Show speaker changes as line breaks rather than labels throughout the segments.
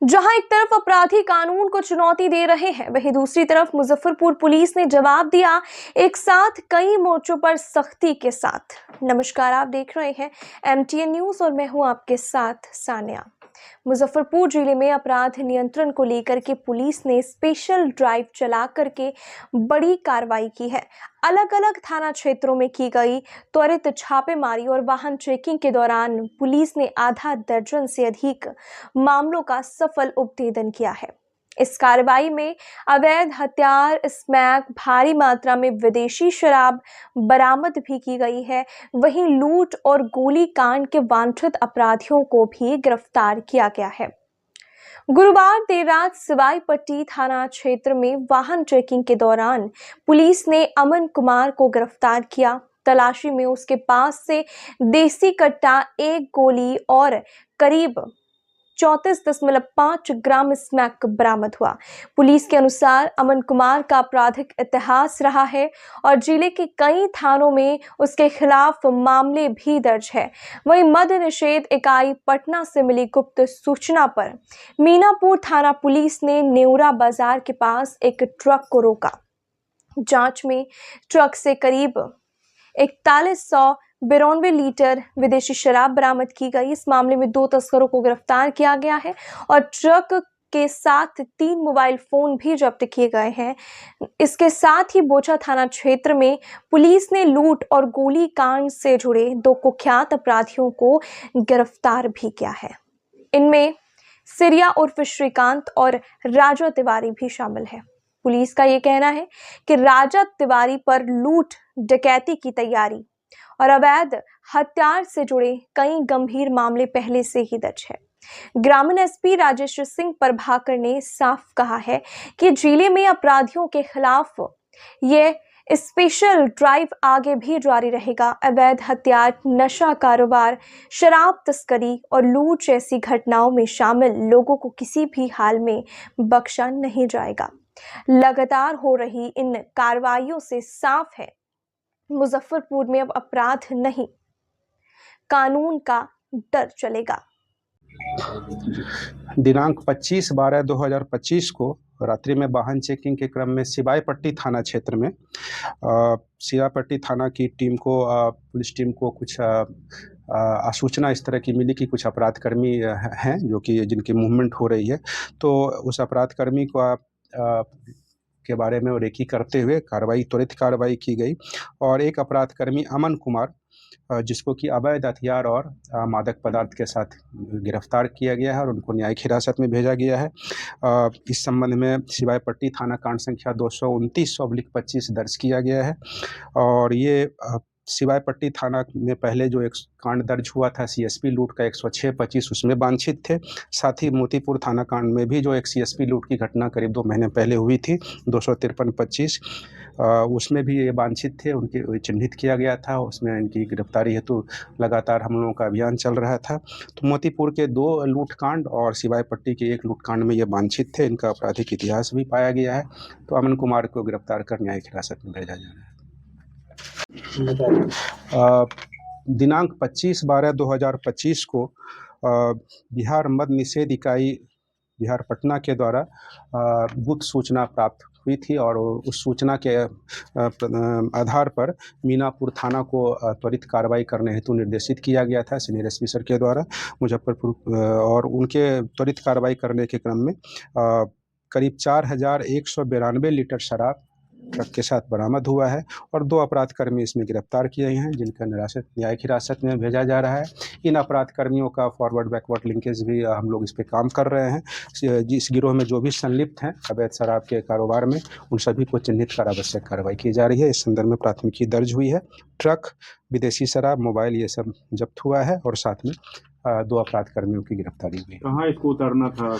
जहां एक तरफ अपराधी कानून को चुनौती दे रहे हैं, वहीं दूसरी तरफ मुजफ्फरपुर पुलिस ने जवाब दिया, एक साथ कई मोर्चों पर सख्ती के साथ। नमस्कार, आप देख रहे हैं MTN न्यूज और मैं हूं आपके साथ सानिया। मुजफ्फरपुर जिले में अपराध नियंत्रण को लेकर के पुलिस ने स्पेशल ड्राइव चला करके बड़ी कार्रवाई की है। अलग अलग थाना क्षेत्रों में की गई त्वरित छापेमारी और वाहन चेकिंग के दौरान पुलिस ने आधा दर्जन से अधिक मामलों का सफल उपभेदन किया है। इस कार्रवाई में अवैध हथियार, स्मैक, भारी मात्रा में विदेशी शराब बरामद भी की गई है। वहीं लूट और गोली कांड के वांछित अपराधियों को भी गिरफ्तार किया गया है। गुरुवार देर रात सिवाई पट्टी थाना क्षेत्र में वाहन चेकिंग के दौरान पुलिस ने अमन कुमार को गिरफ्तार किया। तलाशी में उसके पास से देसी कट्टा, एक गोली और करीब 34.5 ग्राम स्मैक बरामद हुआ। पुलिस के अनुसार अमन कुमार का आपराधिक इतिहास रहा है और जिले के कई थानों में उसके खिलाफ मामले भी दर्ज है। वहीं मद्य निषेध इकाई पटना से मिली गुप्त सूचना पर मीनापुर थाना पुलिस ने नेउरा बाजार के पास एक ट्रक को रोका। जांच में ट्रक से करीब 4192 लीटर विदेशी शराब बरामद की गई। इस मामले में 2 तस्करों को गिरफ्तार किया गया है और ट्रक के साथ 3 मोबाइल फोन भी जब्त किए गए हैं। इसके साथ ही बोचा थाना क्षेत्र में पुलिस ने लूट और गोली कांड से जुड़े 2 कुख्यात अपराधियों को गिरफ्तार भी किया है। इनमें सिरिया उर्फ श्रीकांत और राजा तिवारी भी शामिल है। पुलिस का ये कहना है कि राजा तिवारी पर लूट, डकैती की तैयारी और अवैध हथियार से जुड़े कई गंभीर मामले पहले से ही दर्ज है। ग्रामीण SP राजेश सिंह प्रभाकर ने साफ कहा है कि जिले में अपराधियों के खिलाफ ये स्पेशल ड्राइव आगे भी जारी रहेगा। अवैध हथियार, नशा कारोबार, शराब तस्करी और लूट जैसी घटनाओं में शामिल लोगों को किसी भी हाल में बख्शा नहीं जाएगा। लगातार हो रही इन कार्रवाइयों से साफ है, मुजफ्फरपुर में अब अपराध नहीं, कानून का डर चलेगा।
दिनांक 25/12/2025 को रात्रि में वाहन चेकिंग के क्रम में सिवाई पट्टी थाना क्षेत्र में सिवाई पट्टी थाना की टीम को पुलिस टीम को कुछ सूचना इस तरह की मिली कि कुछ अपराधकर्मी हैं जो कि जिनकी मूवमेंट हो रही है। तो उस अपराधकर्मी को के बारे में रेकी करते हुए त्वरित कार्रवाई की गई और एक अपराधकर्मी अमन कुमार जिसको कि अवैध हथियार और मादक पदार्थ के साथ गिरफ्तार किया गया है और उनको न्यायिक हिरासत में भेजा गया है। इस संबंध में सिवाई पट्टी थाना कांड संख्या 229/25 दर्ज किया गया है और ये सिवाई पट्टी थाना में पहले जो एक कांड दर्ज हुआ था CSP लूट का 106/25 उसमें वांछित थे। साथ ही मोतीपुर थाना कांड में भी जो एक CSP लूट की घटना करीब 2 महीने पहले हुई थी 253/25 उसमें भी ये वांछित थे, उनके चिन्हित किया गया था। उसमें इनकी गिरफ्तारी हेतु लगातार हम लोगों का अभियान चल रहा था। तो मोतीपुर के 2 लूट कांड और सिवाई पट्टी के 1 लूट कांड में ये वांछित थे। इनका आपराधिक इतिहास भी पाया गया है। तो अमन कुमार को गिरफ्तार कर न्यायिक हिरासत में भेजा जा रहा है। दिनांक 25/12/2025 को बिहार मद्य निषेध इकाई बिहार पटना के द्वारा गुप्त सूचना प्राप्त हुई थी और उस सूचना के आधार पर मीनापुर थाना को त्वरित कार्रवाई करने हेतु निर्देशित किया गया था सीनियर SP सर के द्वारा मुजफ्फरपुर और उनके त्वरित कार्रवाई करने के क्रम में करीब 4192 लीटर शराब ट्रक के साथ बरामद हुआ है और 2 अपराधकर्मी इसमें गिरफ्तार किए हैं जिनका न्यायिक हिरासत में भेजा जा रहा है। इन अपराधकर्मियों का फॉरवर्ड बैकवर्ड लिंकेज भी हम लोग इस पे काम कर रहे हैं। जिस गिरोह में जो भी संलिप्त हैं अवैध शराब के कारोबार में, उन सभी को चिन्हित कर आवश्यक कार्रवाई की जा रही है। इस संदर्भ में प्राथमिकी दर्ज हुई है। ट्रक, विदेशी शराब, मोबाइल ये सब जब्त हुआ है और साथ में 2 अपराधकर्मियों की गिरफ्तारी हुई है।
कहाँ इसको उतारना था?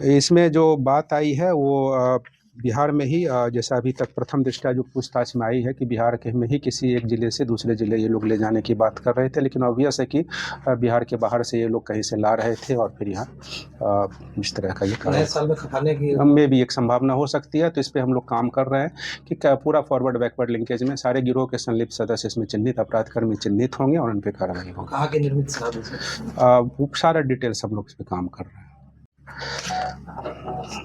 इसमें जो बात आई है वो बिहार में ही जैसा अभी तक प्रथम दृष्टया जो पूछताछ में आई है कि बिहार के में ही किसी एक ज़िले से दूसरे ज़िले ये लोग ले जाने की बात कर रहे थे, लेकिन ऑब्वियस है कि बिहार के बाहर से ये लोग कहीं से ला रहे थे और फिर यहाँ इस तरह का ये
नए साल में खटाने की
में भी एक संभावना हो सकती है। तो इस पर हम लोग काम कर रहे हैं कि पूरा फॉरवर्ड बैकवर्ड लिंकेज में सारे गिरोह के संलिप्त सदस्य इसमें चिन्हित अपराधकर्मी चिन्हित होंगे और उन पर कार्रवाई होगी।
कहाँ के निर्मित शराब?
सारा डिटेल्स हम लोग इस पर काम कर रहे हैं।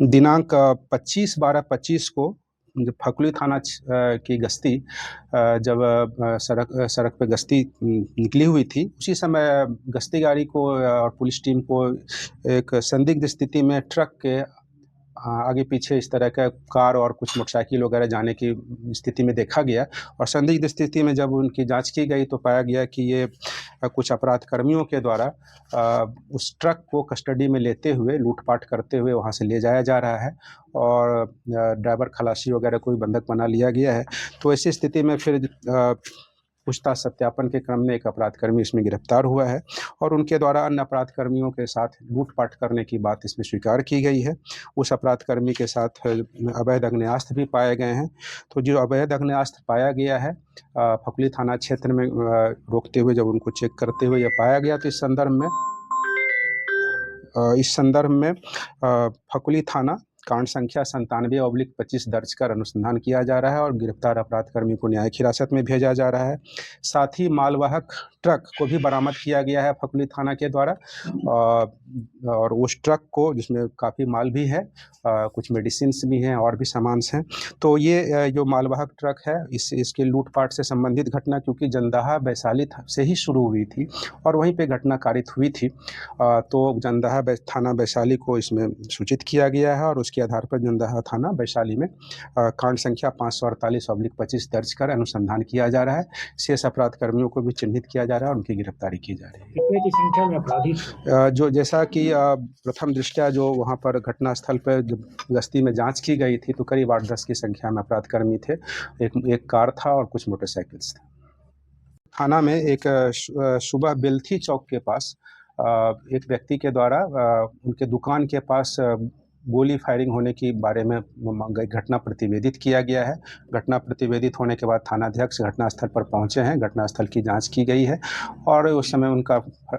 दिनांक 25/12/25 को जब फकुली थाना की गश्ती जब सड़क पे गश्ती निकली हुई थी, उसी समय गश्ती गाड़ी को और पुलिस टीम को एक संदिग्ध स्थिति में ट्रक के आगे पीछे इस तरह का कार और कुछ मोटरसाइकिल वगैरह जाने की स्थिति में देखा गया। और संदिग्ध स्थिति में जब उनकी जांच की गई तो पाया गया कि ये कुछ अपराध कर्मियों के द्वारा उस ट्रक को कस्टडी में लेते हुए लूटपाट करते हुए वहां से ले जाया जा रहा है और ड्राइवर खलासी वगैरह को भी बंधक बना लिया गया है। तो ऐसी स्थिति में फिर पूछताछ सत्यापन के क्रम में एक अपराधकर्मी इसमें गिरफ्तार हुआ है और उनके द्वारा अन्य अपराधकर्मियों के साथ लूटपाट करने की बात इसमें स्वीकार की गई है। उस अपराधकर्मी के साथ अवैध आग्नेयास्त्र भी पाए गए हैं। तो जो अवैध आग्नेयास्त्र पाया गया है फकुली थाना क्षेत्र में रोकते हुए जब उनको चेक करते हुए यह पाया गया, तो इस संदर्भ में फकुली थाना कांड संख्या 97/25 दर्ज कर अनुसंधान किया जा रहा है और गिरफ्तार अपराधकर्मी को न्यायिक हिरासत में भेजा जा रहा है। साथ ही मालवाहक ट्रक को भी बरामद किया गया है फकुली थाना के द्वारा और उस ट्रक को जिसमें काफ़ी माल भी है, कुछ मेडिसिन्स भी हैं और भी सामान हैं। तो ये जो मालवाहक ट्रक है इसके लूटपाट से संबंधित घटना क्योंकि जंदाहा वैशाली से ही शुरू हुई थी और वहीं पे घटना कारित हुई थी, तो जंदाहा थाना वैशाली को इसमें सूचित किया गया है और उसके आधार पर जंदाहा थाना वैशाली में कांड संख्या 548/25 दर्ज कर अनुसंधान किया जा रहा है। शेष अपराध कर्मियों को भी चिन्हित किया जा रहा है और उनकी गिरफ्तारी की जा रही है।
कितने की संख्या में अपराधी
जो जैसा कि प्रथम दृष्टया जो वहाँ पर घटनास्थल पर जब गश्ती में जांच की गई थी तो करीब 8-10 की संख्या में अपराधकर्मी थे। एक कार था और कुछ मोटरसाइकिल्स थे। थाना में एक सुबह बेलथी चौक के पास एक व्यक्ति के द्वारा उनके दुकान के पास गोली फायरिंग होने के बारे में घटना प्रतिवेदित किया गया है। घटना प्रतिवेदित होने के बाद थानाध्यक्ष घटनास्थल पर पहुंचे हैं, घटनास्थल की जांच की गई है और उस समय उनका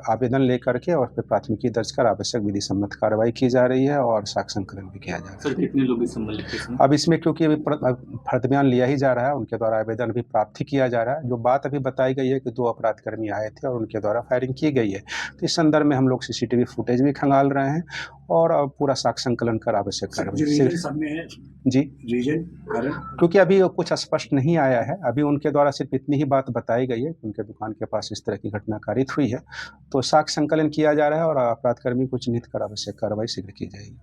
आवेदन लेकर के और फिर प्राथमिकी दर्ज कर आवश्यक विधि सम्मत कार्रवाई की जा रही है और साक्ष्य संकलन भी किया जा रहा है।
सर कितने लोग इस सम्मिलित हैं?
अब इसमें क्योंकि अभी फर्द बयान लिया ही जा रहा है, उनके द्वारा आवेदन भी प्राप्त किया जा रहा है। जो बात अभी बताई गई है कि 2 अपराधकर्मी आए थे और उनके द्वारा फायरिंग की गई है, तो इस संदर्भ में हम लोग CCTV फुटेज भी खंगाल रहे हैं और पूरा साक्ष्य संकलन कर आवश्यक कार्रवाई जी
कारण
क्योंकि अभी कुछ स्पष्ट नहीं आया है। अभी उनके द्वारा सिर्फ इतनी ही बात बताई गई है कि उनके दुकान के पास इस तरह की घटना कारित हुई है, तो साक्ष्य संकलन किया जा रहा है और अपराधकर्मी को चिन्हित कर आवश्यक कार्रवाई शीघ्र की जाएगी।